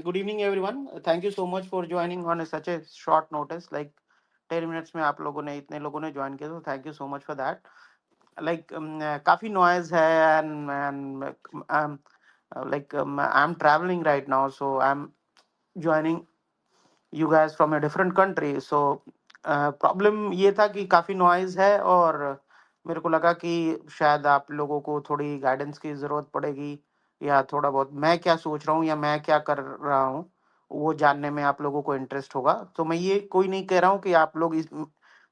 Good evening, everyone. Thank you so much for joining on such a short notice. Like 10 minutes में आप लोगों ने इतने लोगों ने ज्वाइन किया तो thank you so much for that. Like काफी noise है and like I'm traveling right now, so I'm joining you guys from a different country. So problem ये था कि काफ़ी नॉइज़ है और मेरे को लगा कि शायद आप लोगों को थोड़ी गाइडेंस की ज़रूरत पड़ेगी या थोड़ा बहुत मैं क्या सोच रहा हूँ या मैं क्या कर रहा हूँ वो जानने में आप लोगों को इंटरेस्ट होगा. तो मैं ये कोई नहीं कह रहा हूँ कि आप लोग इस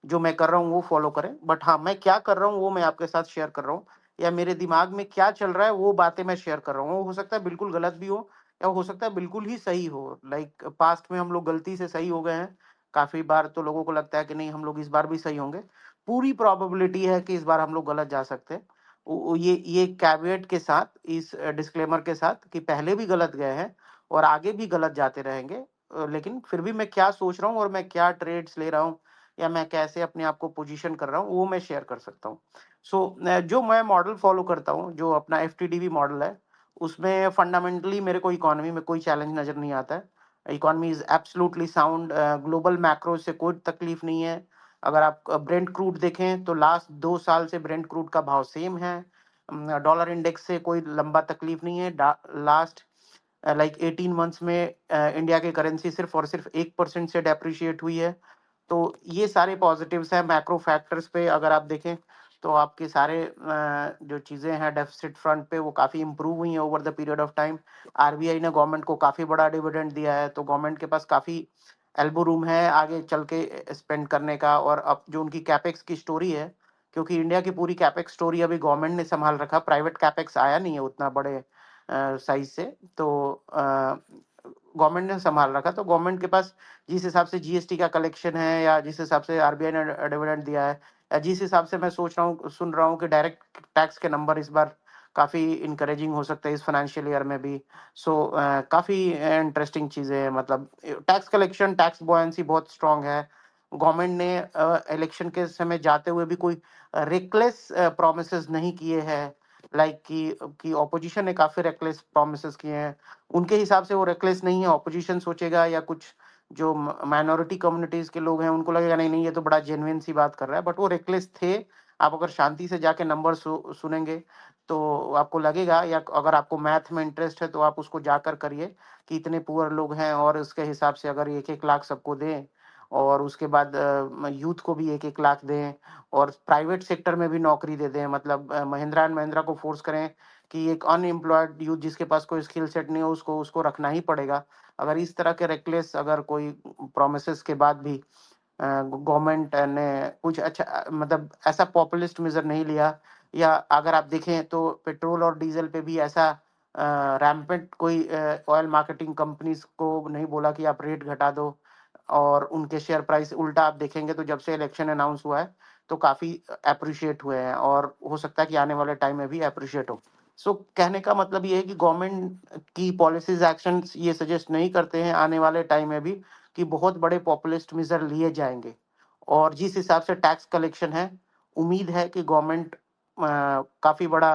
जो मैं कर रहा हूँ वो फॉलो करें, बट हाँ मैं क्या कर रहा हूँ वो मैं आपके साथ शेयर कर रहा हूँ या मेरे दिमाग में क्या चल रहा है वो बातें मैं शेयर कर रहा हूँ. वो हो सकता है बिल्कुल गलत भी हो या हो सकता है बिल्कुल ही सही हो. लाइक पास्ट में हम लोग गलती से सही हो गए हैं काफी बार, तो लोगों को लगता है कि नहीं हम लोग इस बार भी सही होंगे. पूरी प्रोबेबिलिटी है कि इस बार हम लोग गलत जा सकते हैं. ये कैवेट के साथ, इस डिस्क्लेमर के साथ कि पहले भी गलत गए हैं और आगे भी गलत जाते रहेंगे. लेकिन फिर भी मैं क्या सोच रहा हूँ और मैं क्या ट्रेड्स ले रहा हूँ या मैं कैसे अपने आप को पोजीशन कर रहा हूँ वो मैं शेयर कर सकता हूँ. सो जो मैं मॉडल फॉलो करता हूँ, जो अपना एफ मॉडल है, उसमें फंडामेंटली मेरे को इकोनॉमी में कोई चैलेंज नज़र नहीं आता है. Economy is absolutely sound. Global macro से कोई तकलीफ नहीं है. अगर आप ब्रेंट क्रूड देखें तो लास्ट 2 साल से ब्रेंट क्रूड का भाव सेम है. डॉलर इंडेक्स से कोई लंबा तकलीफ नहीं है. लास्ट लाइक 18 मंथ्स में इंडिया की करेंसी सिर्फ और सिर्फ 1% से डेप्रिशिएट हुई है. तो ये सारे पॉजिटिव्स हैं. मैक्रो फैक्टर्स पे अगर आप देखें तो आपके सारे जो चीज़ें हैं डेफिसिट फ्रंट पे वो काफ़ी इंप्रूव हुई हैं over the period of time. RBI ने गवर्नमेंट को काफ़ी बड़ा डिविडेंड दिया है, तो गवर्नमेंट के पास काफ़ी एल्बो रूम है आगे चल के स्पेंड करने का. और अब जो उनकी कैपेक्स की स्टोरी है, क्योंकि इंडिया की पूरी कैपेक्स स्टोरी अभी गवर्नमेंट ने संभाल रखा, प्राइवेट कैपेक्स आया नहीं है उतना बड़े साइज से. तो गवर्नमेंट ने संभाल रखा, तो गवर्नमेंट के पास जिस हिसाब से जीएसटी का कलेक्शन है या जिस हिसाब से आरबीआई ने डिविडेंड दिया है या जिस हिसाब से मैं सोच रहा हूँ सुन रहा हूँ कि डायरेक्ट टैक्स के नंबर इस बार काफ़ी इनकरेजिंग हो सकते हैं इस फाइनेंशियल ईयर में भी. सो काफ़ी इंटरेस्टिंग चीज़ें हैं. मतलब टैक्स कलेक्शन, टैक्स बॉयंसी बहुत स्ट्रांग है. गवर्नमेंट ने इलेक्शन के समय जाते हुए भी कोई रेकलेस प्रोमिसेस नहीं किए हैं. लाइक कि ऑपोजिशन ने काफ़ी रेकलेस प्रोमिसेस किए हैं. उनके हिसाब से वो रेकलेस नहीं है. ऑपोजिशन सोचेगा या कुछ जो माइनॉरिटी कम्युनिटीज के लोग हैं उनको लगेगा नहीं नहीं ये तो बड़ा जेन्युइन सी बात कर रहा है, बट वो रेकलेस थे. आप अगर शांति से जाके नंबर सुनेंगे तो आपको लगेगा, या अगर आपको मैथ में इंटरेस्ट है तो आप उसको जाकर करिए कि इतने पुअर लोग हैं और उसके हिसाब से अगर 1-1 लाख सबको दें और उसके बाद यूथ को भी 1-1 लाख दें और प्राइवेट सेक्टर में भी नौकरी दे दें. मतलब महिंद्रा एंड महिंद्रा को फोर्स करें कि एक अनएम्प्लॉयड यूथ जिसके पास कोई स्किल सेट नहीं हो उसको उसको रखना ही पड़ेगा. अगर इस तरह के रेकलेस अगर कोई प्रोमिसेस के बाद भी गवर्नमेंट ने कुछ अच्छा मतलब ऐसा पॉपुलिस्ट मेजर नहीं लिया, या अगर आप देखें तो पेट्रोल और डीजल पे भी ऐसा रैम्पेंट कोई ऑयल मार्केटिंग कंपनीज को नहीं बोला कि आप रेट घटा दो और उनके शेयर प्राइस, उल्टा आप देखेंगे तो जब से इलेक्शन अनाउंस हुआ है तो काफी अप्रिशिएट हुए हैं और हो सकता है कि आने वाले टाइम में भी अप्रिशिएट हो. सो कहने का मतलब ये है कि गवर्नमेंट की पॉलिसीज एक्शंस ये सजेस्ट नहीं करते हैं आने वाले टाइम में भी कि बहुत बड़े पॉपुलिस्ट मेजर लिए जाएंगे. और जिस हिसाब से टैक्स कलेक्शन है, उम्मीद है कि गवर्नमेंट काफी बड़ा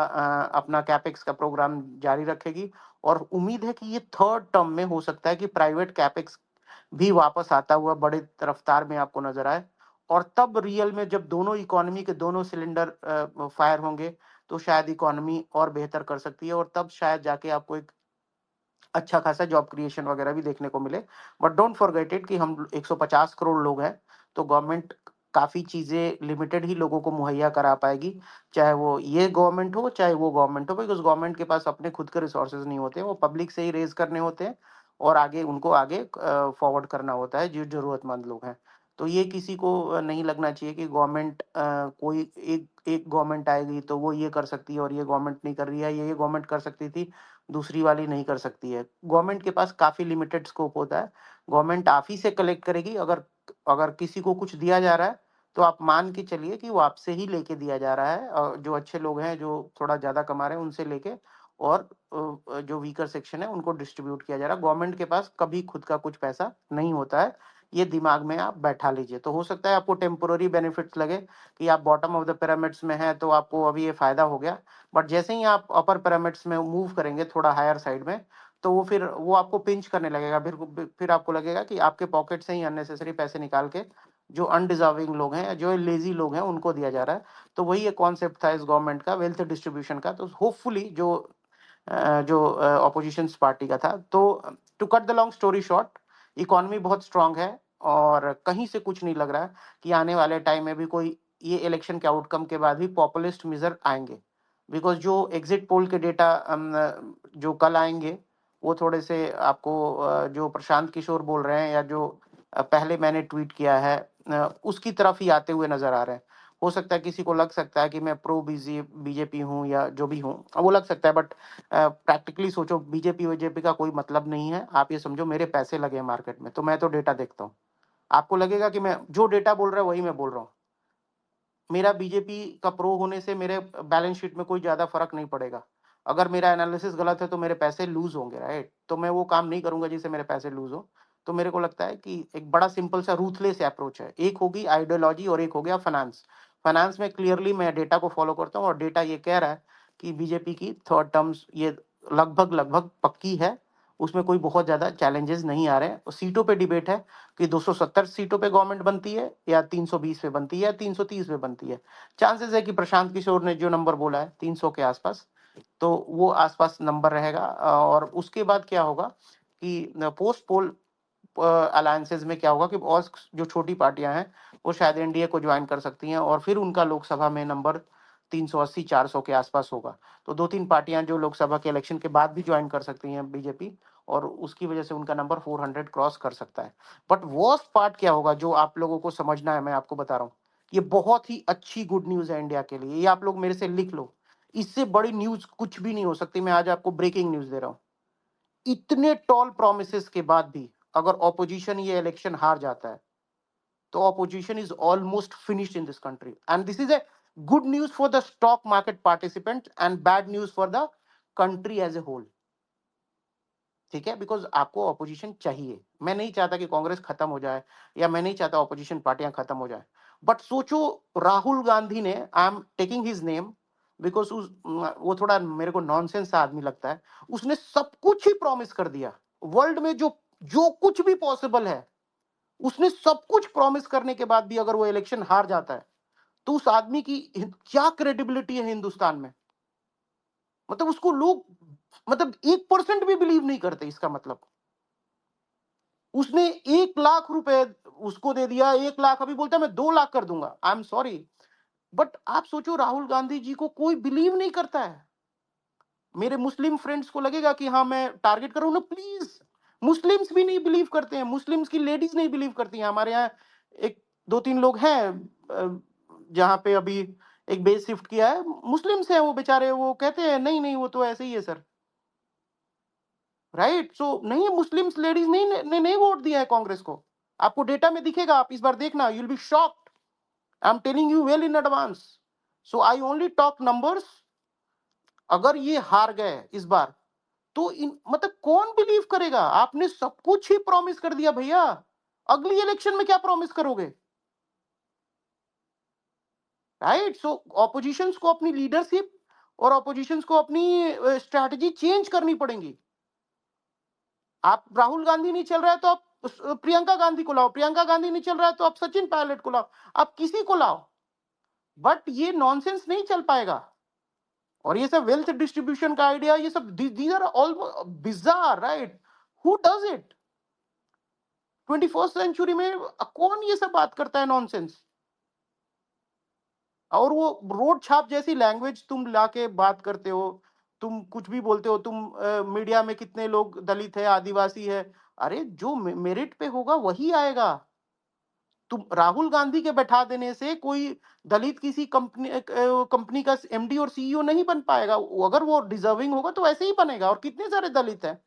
अपना कैपेक्स का प्रोग्राम जारी रखेगी. और उम्मीद है कि ये थर्ड टर्म में हो सकता है कि प्राइवेट कैपेक्स भी वापस आता हुआ बड़े रफ्तार में आपको नजर आए. और तब रियल में जब दोनों इकोनॉमी के दोनों सिलेंडर फायर होंगे तो शायद इकोनॉमी और बेहतर कर सकती है और तब शायद जाके आपको एक अच्छा खासा जॉब क्रिएशन वगैरह भी देखने को मिले. बट डोंट फॉरगेट इट कि हम 150 करोड़ लोग हैं, तो गवर्नमेंट काफ़ी चीज़ें लिमिटेड ही लोगों को मुहैया करा पाएगी. चाहे वो ये गवर्नमेंट हो, चाहे वो गवर्नमेंट हो, बिकॉज़ गवर्नमेंट के पास अपने खुद के रिसोर्सेज़ नहीं होते हैं, वो पब्लिक से ही रेज़ करने होते हैं और आगे उनको आगे फॉरवर्ड करना होता है जो ज़रूरतमंद लोग हैं. तो ये किसी को नहीं लगना चाहिए कि गवर्नमेंट कोई एक एक गवर्नमेंट आएगी तो वो ये कर सकती है और ये गवर्नमेंट नहीं कर रही है, ये गवर्नमेंट कर सकती थी, दूसरी वाली नहीं कर सकती है. गवर्नमेंट के पास काफ़ी लिमिटेड स्कोप होता है. गवर्नमेंट आप ही से कलेक्ट करेगी. अगर अगर किसी को कुछ दिया जा रहा है, तो आप मान के चलिए कि वो आपसे ही लेके दिया जा रहा है. जो अच्छे लोग हैं, जो थोड़ा ज़्यादा कमा रहे हैं, उनसे लेके और जो वीकर सेक्शन है, उनको डिस्ट्रीब्यूट किया जा रहा है. गवर्नमेंट के पास कभी खुद का कुछ पैसा नहीं होता है. ये दिमाग में आप बैठा लीजिए. तो हो सकता है आपको टेम्पोररी बेनिफिट्स लगे कि आप बॉटम ऑफ द पिरामिड्स में हैं, तो आपको अभी ये फ़ायदा हो गया. बट जैसे ही आप अपर पिरामिड्स में मूव करेंगे थोड़ा हायर साइड में, तो वो आपको पिंच करने लगेगा, फिर आपको लगेगा कि आपके पॉकेट से ही अननेसेसरी पैसे निकाल के जो अनडिजर्विंग लोग हैं, जो लेजी लोग हैं, उनको दिया जा रहा है। तो वही एक कॉन्सेप्ट था इस गवर्नमेंट का, वेल्थ डिस्ट्रीब्यूशन का। तो होपफुली जो ऑपोजिशन पार्टी का था, तो to cut the long story short, economy बहुत स्ट्रांग है और कहीं से कुछ नहीं लग रहा है कि आने वाले टाइम में भी कोई ये इलेक्शन के आउटकम के बाद भी पॉपुलिस्ट मेजर आएंगे। बिकॉज जो एग्जिट पोल के डेटा जो कल आएंगे, वो थोड़े से आपको जो प्रशांत किशोर बोल रहे हैं या जो पहले मैंने ट्वीट किया है उसकी तरफ ही आते हुए नजर आ रहे हैं। हो सकता है किसी को लग सकता है कि मैं प्रो बीजेपी हूँ या जो भी हूँ, वो लग सकता है, बट प्रैक्टिकली सोचो, बीजेपी का कोई मतलब नहीं है। आप ये समझो मेरे पैसे लगे हैं मार्केट में, तो मैं तो डेटा देखता हूँ। आपको लगेगा कि मैं जो डेटा बोल रहा है वही मैं बोल रहा हूँ। मेरा बीजेपी का प्रो होने से मेरे बैलेंस शीट में कोई ज्यादा फर्क नहीं पड़ेगा। अगर मेरा एनालिसिस गलत है तो मेरे पैसे लूज होंगे, राइट? तो मैं वो काम नहीं करूंगा जिससे मेरे पैसे लूज हो। तो मेरे को लगता है कि एक बड़ा सिंपल सा रूथलेस अप्रोच है। एक होगी आइडियोलॉजी और एक हो गया फाइनेंस। फाइनेंस में क्लियरली मैं डेटा को फॉलो करता हूँ और डेटा ये कह रहा है कि बीजेपी की थर्ड टर्म्स ये लगभग लगभग पक्की है। उसमें कोई बहुत ज्यादा चैलेंजेस नहीं आ रहे हैं। सीटों पे डिबेट है कि 270 सीटों पे गवर्नमेंट बनती है या 320 पे बनती है या 330 पे बनती है। चांसेस है कि प्रशांत किशोर ने जो नंबर बोला है 300 के आसपास, तो वो आसपास नंबर रहेगा। और उसके बाद क्या होगा कि पोस्ट पोल अलायंसेज में क्या होगा कि और जो छोटी पार्टियां हैं वो शायद एनडीए को ज्वाइन कर सकती हैं और फिर उनका लोकसभा में नंबर 380 400 के आसपास होगा। तो दो तीन पार्टियां जो लोकसभा के इलेक्शन के बाद भी ज्वाइन कर सकती हैं बीजेपी, और उसकी वजह से उनका नंबर 400 क्रॉस कर सकता है। बट वर्स्ट पार्ट क्या होगा जो आप लोगों को समझना है, मैं आपको बता रहा हूँ। ये बहुत ही अच्छी गुड न्यूज है इंडिया के लिए, ये आप लोग मेरे से लिख लो। इससे बड़ी न्यूज कुछ भी नहीं हो सकती। मैं आज आपको ब्रेकिंग न्यूज दे रहा हूँ। इतने टॉल प्रोमिसेस के बाद भी अगर ऑपोजिशन ये इलेक्शन हार जाता है, तो opposition is almost finished in this country, and this is a good news for the stock market participant and bad news for the country as a whole. ठीक है, बिकॉज आपको ऑपोजिशन चाहिए। मैं नहीं चाहता कि कांग्रेस खत्म हो जाए या मैं नहीं चाहता ऑपोजिशन पार्टियां खत्म हो जाए। बट सोचो, राहुल गांधी ने, I am taking his name because वो थोड़ा मेरे को नॉनसेंस आदमी लगता है। उसने सब कुछ ही प्रॉमिस कर दिया। वर्ल्ड में जो जो कुछ भी पॉसिबल है, उसने सब कुछ प्रॉमिस करने के बाद भी अगर वो इलेक्शन हार जाता है, तो उस आदमी की क्या क्रेडिबिलिटी है हिंदुस्तान में? मतलब उसको लोग, मतलब 1% भी बिलीव नहीं करते। इसका मतलब उसने 1 लाख रुपए उसको दे दिया, 1 लाख, अभी बोलता है मैं 2 लाख कर दूंगा। आई एम सॉरी, बट आप सोचो राहुल गांधी जी को कोई बिलीव नहीं करता है। मेरे मुस्लिम फ्रेंड्स को लगेगा कि हाँ मैं टारगेट कर रहा हूं ना, प्लीज। मुस्लिम्स भी नहीं बिलीव करते हैं, मुस्लिम्स की लेडीज नहीं बिलीव करती हैं। हमारे यहाँ एक दो तीन लोग हैं जहाँ पे अभी एक बेस शिफ्ट किया है, मुस्लिम्स हैं वो बेचारे, वो कहते हैं नहीं नहीं वो तो ऐसे ही है सर। राइट? सो नहीं, मुस्लिम्स लेडीज नहीं वोट दिया है कांग्रेस को। आपको डेटा में दिखेगा, आप इस बार देखना, you will be shocked. I am telling you well in advance. So I only talk numbers. अगर ये हार गए इस बार, तो इन मतलब कौन बिलीव करेगा? आपने सब कुछ ही प्रॉमिस कर दिया भैया। अगली इलेक्शन में क्या प्रॉमिस करोगे? राइट? सो ऑपोजिशंस को अपनी लीडरशिप और ऑपोजिशंस को अपनी स्ट्रैटेजी चेंज करनी पड़ेगी। आप राहुल गांधी नहीं चल रहा है तो आप प्रियंका गांधी को लाओ, प्रियंका गांधी नहीं चल रहा है तो आप सचिन पायलट को लाओ, आप किसी को लाओ। बट ये नॉनसेंस नहीं चल पाएगा। और ये सब वेल्थ डिस्ट्रीब्यूशन का आइडिया, ये सब these are all bizarre, right? Who does it? 21st century में कौन ये सब बात करता है नॉनसेंस? और वो रोड छाप जैसी लैंग्वेज तुम लाके बात करते हो, तुम कुछ भी बोलते हो, तुम मीडिया में कितने लोग दलित है, आदिवासी है। अरे जो मेरिट पे होगा वही आएगा। तुम राहुल गांधी के बैठा देने से कोई दलित किसी कंपनी का एमडी और सीईओ नहीं बन पाएगा। अगर वो डिजर्विंग होगा तो ऐसे ही बनेगा। और कितने सारे दलित हैं,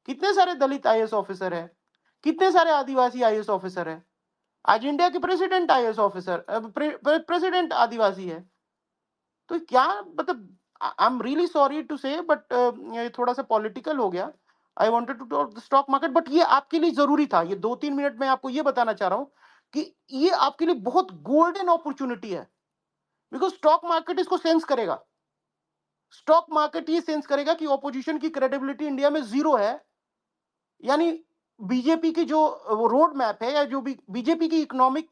कितने सारे दलित आईएएस ऑफिसर है, कितने सारे आदिवासी आईएएस ऑफिसर है। आज इंडिया के president IAS officer, president Adivasi है। तो क्या मतलब, I am really sorry to say, but ये थोड़ा सा पॉलिटिकल हो गया। I wanted to talk the stock market, but ये आपके लिए जरूरी था। ये 2-3 मिनट में आपको ये बताना चाह रहा हूँ कि ये आपके लिए बहुत गोल्डन अपॉर्चुनिटी है। बिकॉज स्टॉक मार्केट इसको सेंस करेगा। स्टॉक मार्केट ये सेंस करेगा कि ऑपोजिशन की क्रेडिबिलिटी इंडिया में जीरो है, यानी बीजेपी की जो रोड मैप है या जो भी बीजेपी की इकोनॉमिक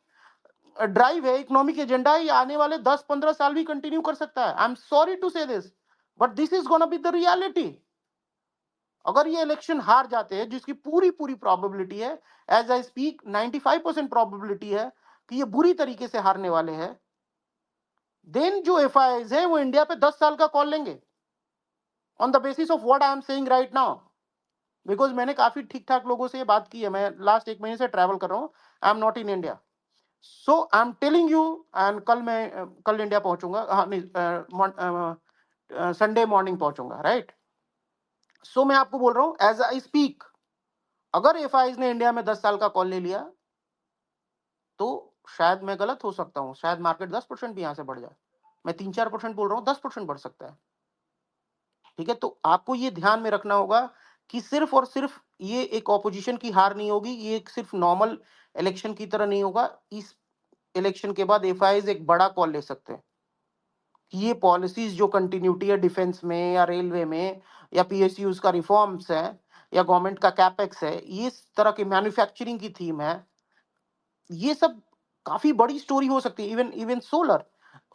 ड्राइव है, इकोनॉमिक एजेंडा है, ये आने वाले 10-15 साल भी कंटिन्यू कर सकता है। आई एम सॉरी टू से this, but this is gonna be the reality. अगर ये इलेक्शन हार जाते हैं, जिसकी पूरी पूरी प्रोबेबिलिटी है, एज आई स्पीक 95% प्रोबेबिलिटी है कि ये बुरी तरीके से हारने वाले हैं, देन जो एफआईआईज है वो इंडिया पे 10 साल का कॉल लेंगे on the basis of what I am saying right now. Because मैंने काफी ठीक ठाक लोगों से ये बात की है, मैं लास्ट 1 महीने से ट्रैवल कर रहा हूँ, I am not in India, so I am telling you. And कल इंडिया पहुंचूंगा, हाँ नहीं, संडे मॉर्निंग पहुंचूंगा, राइट। सो मैं आपको बोल रहा हूँ एज आई स्पीक, अगर एफआईआईज ने इंडिया में 10 साल का कॉल ले लिया तो शायद मैं गलत हो सकता हूँ, शायद मार्केट 10% भी यहाँ से बढ़ जाए। मैं 3-4% बोल रहा हूँ, 10% बढ़ सकता है, ठीक है। तो आपको ये ध्यान में रखना होगा कि सिर्फ और सिर्फ ये एक ऑपोजिशन की हार नहीं होगी, ये एक सिर्फ नॉर्मल इलेक्शन की तरह नहीं होगा। इस इलेक्शन के बाद एफआईआईज एक बड़ा कॉल ले सकते हैं कि ये पॉलिसीज जो कंटिन्यूटी है डिफेंस में या रेलवे में या पीएसयूज का रिफॉर्म्स है या गवर्नमेंट का कैपेक्स है, ये इस तरह की मैन्युफैक्चरिंग की थीम है, ये सब काफी बड़ी स्टोरी हो सकती है। Even even solar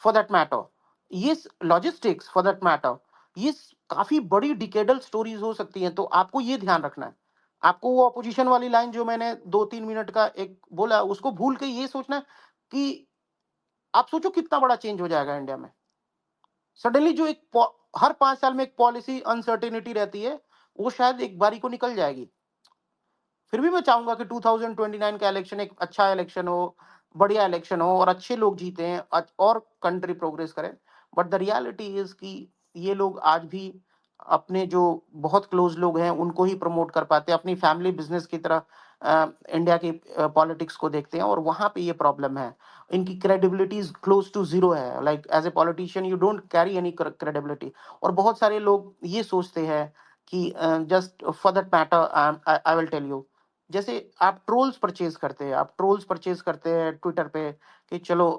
for that matter, ये लॉजिस्टिक्स फॉर दैट मैटर, ये काफी बड़ी डिकेडल स्टोरीज हो सकती हैं। तो आपको ये ध्यान रखना है, आपको वो अपोजिशन वाली लाइन जो मैंने 2-3 मिनट का एक बोला उसको भूल के ये सोचना है कि आप सोचो कितना बड़ा चेंज हो जाएगा इंडिया में। सडनली जो हर 5 साल में एक पॉलिसी अनसर्टेनिटी रहती है, वो शायद एक बारी को निकल जाएगी। फिर भी मैं चाहूंगा कि 2029 का इलेक्शन एक अच्छा इलेक्शन हो, बढ़िया इलेक्शन हो और अच्छे लोग जीते हैं और कंट्री प्रोग्रेस करे। बट द रियलिटी इज कि ये लोग आज भी अपने जो बहुत क्लोज लोग हैं उनको ही प्रमोट कर पाते हैं, अपनी फैमिली बिजनेस की तरह इंडिया की पॉलिटिक्स को देखते हैं, और वहां पे ये प्रॉब्लम है। इनकी credibility is close to zero है, like as a politician you don't carry any credibility. और बहुत सारे लोग ये सोचते हैं कि just for that matter I will tell you, जैसे आप ट्रोल्स परचेज करते हैं, आप ट्रोल्स परचेज करते हैं ट्विटर पे कि चलो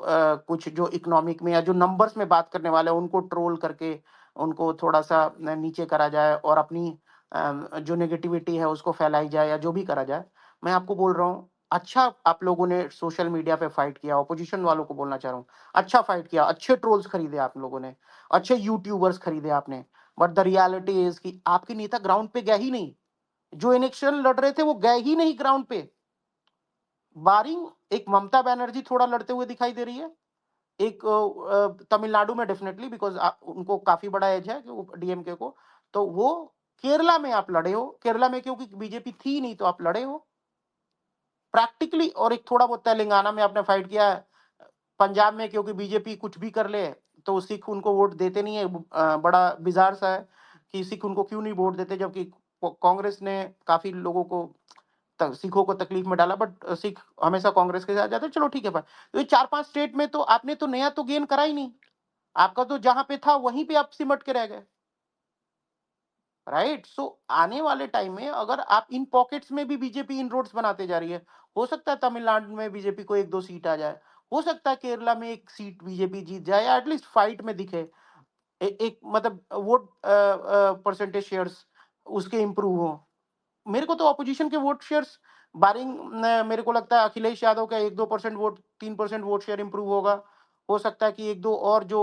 कुछ जो इकोनॉमिक में या जो नंबर्स में बात करने वाले हैं उनको ट्रोल करके उनको थोड़ा सा नीचे करा जाए और अपनी जो नेगेटिविटी है उसको फैलाई जाए या जो भी करा जाए। मैं आपको बोल रहा हूँ, अच्छा आप लोगों ने सोशल मीडिया पे फाइट किया, ऑपोजिशन वालों को बोलना चाह रहा हूँ, अच्छा फाइट किया, अच्छे ट्रोल्स खरीदे आप लोगों ने, अच्छे यूट्यूबर्स खरीदे आपने। बट द रियलिटी इज कि आपके नेता ग्राउंड पे गए ही नहीं, जो इलेक्शन लड़ रहे थे वो गए ही नहीं ग्राउंड पे। बारिंग एक ममता बनर्जी थोड़ा लड़ते हुए दिखाई दे रही है, एक तमिलनाडु में डेफिनेटली, बिकॉज उनको काफी बड़ा एज है डीएमके को, तो वो केरला में आप लड़े हो, केरला में क्योंकि बीजेपी थी नहीं तो आप लड़े हो प्रैक्टिकली, और एक थोड़ा बहुत तेलंगाना में आपने फाइट किया है, पंजाब में क्योंकि बीजेपी कुछ भी कर ले तो सिख उनको वोट देते नहीं है। बड़ा बिजार सा है कि सिख उनको क्यों नहीं वोट देते, जबकि कांग्रेस ने काफी लोगों को सिखों को तकलीफ में डाला, बट सिख हमेशा कांग्रेस के साथ जाते हैं। चलो ठीक है भाई, तो ये 4-5 स्टेट में तो आपने तो नया तो गेन करा ही नहीं, आपका तो जहां पे था वहीं पे आप सिमट के रह गए, राइट। सो आने वाले टाइम में अगर आप इन पॉकेट्स में भी बीजेपी इन रोड्स बनाते जा रही है, हो सकता है तमिलनाडु में बीजेपी को 1-2 सीट आ जाए, हो सकता है केरला में 1 सीट बीजेपी जीत जाए या एटलीस्ट फाइट में दिखे, एक मतलब वोट परसेंटेज शेयर्स उसके इंप्रूव हो। मेरे को तो ऑपोजिशन के वोट शेयर्स बारिंग मेरे को लगता है अखिलेश यादव का 1-2% वोट, 3% वोट शेयर इंप्रूव होगा। हो सकता है कि 1-2 और जो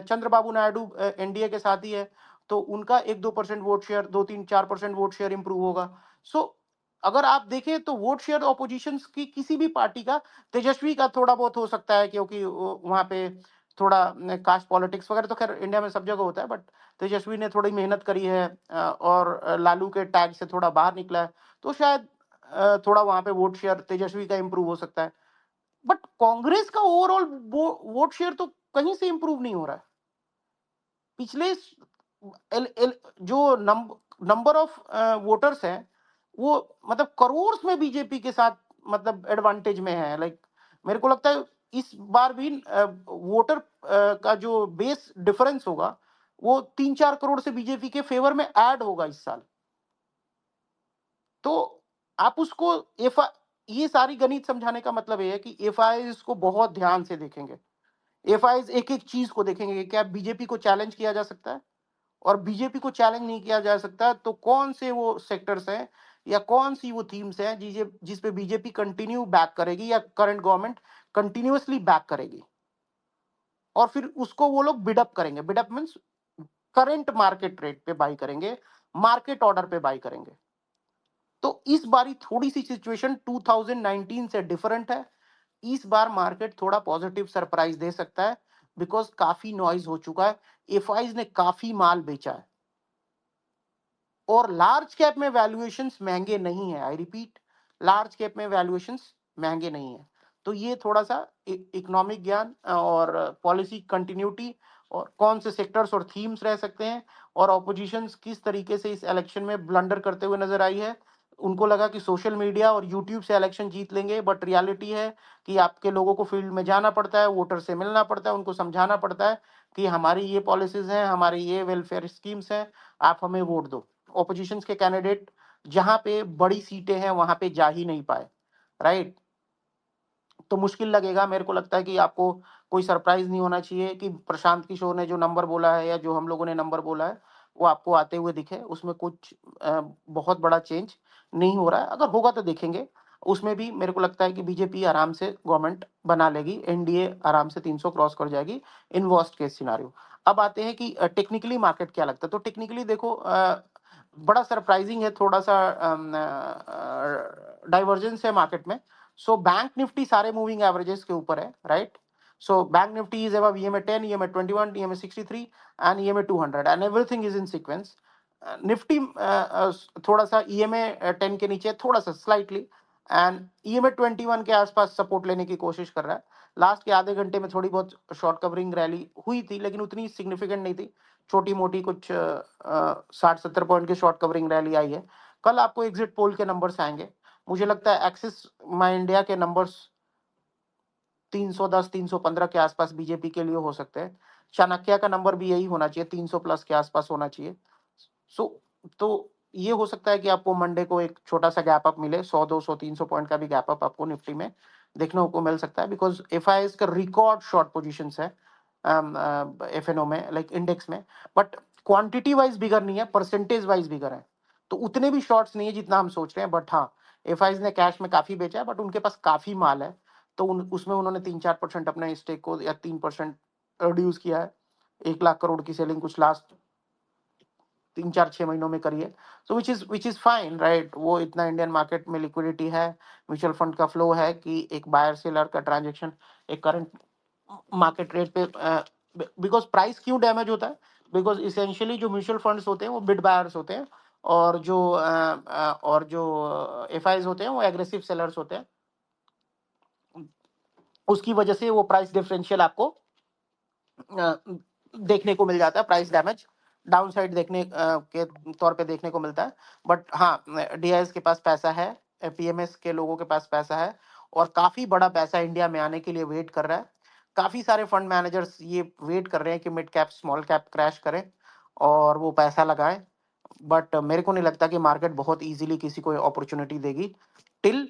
चंद्रबाबू नायडू एनडीए के साथ ही है, तो उनका 1-2% vote share, 2-3-4% vote share improve होगा। सो अगर आप देखें तो वोट शेयर ऑपोजिशन की किसी भी पार्टी का, तेजस्वी का थोड़ा बहुत हो सकता है क्योंकि वहां पे थोड़ा कास्ट पॉलिटिक्स वगैरह तो खैर इंडिया में सब जगह होता है, बट तेजस्वी ने थोड़ी मेहनत करी है और लालू के टैग से थोड़ा बाहर निकला है, तो शायद थोड़ा वहां पे वोट शेयर तेजस्वी का इंप्रूव हो सकता है। बट कांग्रेस का ओवरऑल वोट शेयर तो कहीं से इंप्रूव नहीं हो रहा है। पिछले जो नंबर ऑफ वोटर्स हैं वो मतलब करोड़ में बीजेपी के साथ मतलब एडवांटेज में है, लाइक मेरे को लगता है इस बार भी वोटर का जो बेस डिफरेंस होगा वो 3-4 करोड़ से बीजेपी के फेवर में ऐड होगा इस साल। तो आप उसको एफ ये सारी गणित समझाने का मतलब ये है कि एफआई इसको बहुत ध्यान से देखेंगे, एफआई एक एक चीज को देखेंगे कि क्या बीजेपी को चैलेंज किया जा सकता है, और बीजेपी को चैलेंज नहीं किया जा सकता, तो कौन से वो सेक्टर्स हैं या कौन सी वो थीम्स हैं जिस पे बीजेपी कंटिन्यू बैक करेगी या करंट गवर्नमेंट कंटिन्यूअसली बैक करेगी, और फिर उसको वो लोग बिडअप करेंगे। बिडअप मीन्स करंट मार्केट रेट पे बाई करेंगे, मार्केट ऑर्डर पे बाई करेंगे। तो इस बारी थोड़ी सी सिचुएशन 2019 से डिफरेंट है। इस बार मार्केट थोड़ा पॉजिटिव सरप्राइज दे सकता है, बिकॉज काफी नॉइज हो चुका है, एफआईज ने काफी माल बेचा है, और लार्ज कैप में वैल्यूएशंस महंगे नहीं है। आई रिपीट, लार्ज कैप में वैल्यूएशंस महंगे नहीं है। तो ये थोड़ा सा इकोनॉमिक ज्ञान और पॉलिसी कंटिन्यूटी और कौन से सेक्टर्स और थीम्स रह सकते हैं, और ऑपोजिशंस किस तरीके से इस इलेक्शन में ब्लंडर करते हुए नजर आई है। उनको लगा कि सोशल मीडिया और यूट्यूब से इलेक्शन जीत लेंगे, बट रियलिटी है कि आपके लोगों को फील्ड में जाना पड़ता है, वोटर से मिलना पड़ता है, उनको समझाना पड़ता है कि हमारी ये पॉलिसीज हैं, हमारी ये वेलफेयर स्कीम्स हैं, आप हमें वोट दो। ऑपोजिशन के कैंडिडेट जहां पे बड़ी सीटें हैं वहां पे जा ही नहीं पाए, राइट। तो मुश्किल लगेगा, मेरे को लगता है कि आपको कोई सरप्राइज नहीं होना चाहिए कि प्रशांत किशोर ने जो नंबर बोला है या जो हम लोगों ने नंबर बोला है वो आपको आते हुए दिखे। उसमें कुछ बहुत बड़ा चेंज नहीं हो रहा है, अगर होगा तो देखेंगे। उसमें भी मेरे को लगता है कि बीजेपी आराम से गवर्नमेंट बना लेगी, एनडीए आराम से 300 क्रॉस कर जाएगी इन वर्स्ट केस सिनारियो। अब आते हैं कि टेक्निकली मार्केट क्या लगता है। तो टेक्निकली देखो, बड़ा सरप्राइजिंग है, थोड़ा सा डाइवर्जेंस है मार्केट में। सो बैंक निफ्टी सारे मूविंग एवरेजेस के ऊपर है, right. So bank Nifty is above EMA 10, EMA 21, EMA 63 and EMA 200, and everything is in sequence. Nifty थोड़ा सा ईएमए 10 के नीचे, थोड़ा सा स्लाइटली, एंड ईएमए 21 के आसपास सपोर्ट लेने की कोशिश कर रहा है। लास्ट के आधे घंटे में थोड़ी बहुत शॉर्ट कवरिंग रैली हुई थी, लेकिन उतनी सिग्निफिकेंट नहीं थी, छोटी मोटी कुछ 60-70 पॉइंट की शॉर्ट कवरिंग रैली आई है। कल आपको एग्जिट पोल के नंबर्स आएंगे। मुझे लगता है एक्सिस माई इंडिया के नंबर्स 310 315 के आसपास बीजेपी के लिए हो सकते हैं। चाणक्य का नंबर भी यही होना चाहिए, 300 प्लस के आसपास होना चाहिए। सो तो ये हो सकता है कि आपको मंडे को एक छोटा सा गैप अप मिले, 100 200 300 पॉइंट का भी गैप अप आपको निफ्टी में देखने को मिल सकता है, बिकॉज एफआईएस का रिकॉर्ड शॉर्ट पोजीशंस है एफएनओ में, लाइक इंडेक्स में। बट क्वांटिटी वाइज बिगर नहीं है, परसेंटेज वाइज बिगर है। तो उतने भी शॉर्ट्स नहीं है जितना हम सोच रहे हैं, बट हाँ, एफआईएस ने कैश में काफी बेचा है, बट उनके पास काफी माल है। तो उसमें उन्होंने 3-4% अपने स्टेक को या 3% रिड्यूस किया है। 1 लाख करोड़ की सेलिंग कुछ लास्ट 3-4-6 महीनों में करिए। सो विच इज फाइन, राइट। वो इतना इंडियन मार्केट में लिक्विडिटी है, म्यूचुअल फंड का फ्लो है कि एक बायर सेलर का ट्रांजेक्शन एक करंट मार्केट रेट पे, बिकॉज प्राइस क्यों डैमेज होता है, बिकॉज इसेंशियली जो म्यूचुअल फंड्स होते हैं वो बिड बायर्स होते हैं, और जो एफआईज होते हैं वो एग्रेसिव सेलर्स होते हैं। उसकी वजह से वो प्राइस डिफरेंशियल आपको देखने को मिल जाता है, प्राइस डैमेज डाउन साइड देखने के तौर पे देखने को मिलता है। बट हाँ, डीआईएस के पास पैसा है, पीएमएस के लोगों के पास पैसा है, और काफी बड़ा पैसा इंडिया में आने के लिए वेट कर रहा है। काफी सारे फंड मैनेजर्स ये वेट कर रहे हैं कि mid cap small cap crash करें और वो पैसा लगाएं। बट मेरे को नहीं लगता कि मार्केट बहुत इजीली किसी को अपॉर्चुनिटी देगी। टिल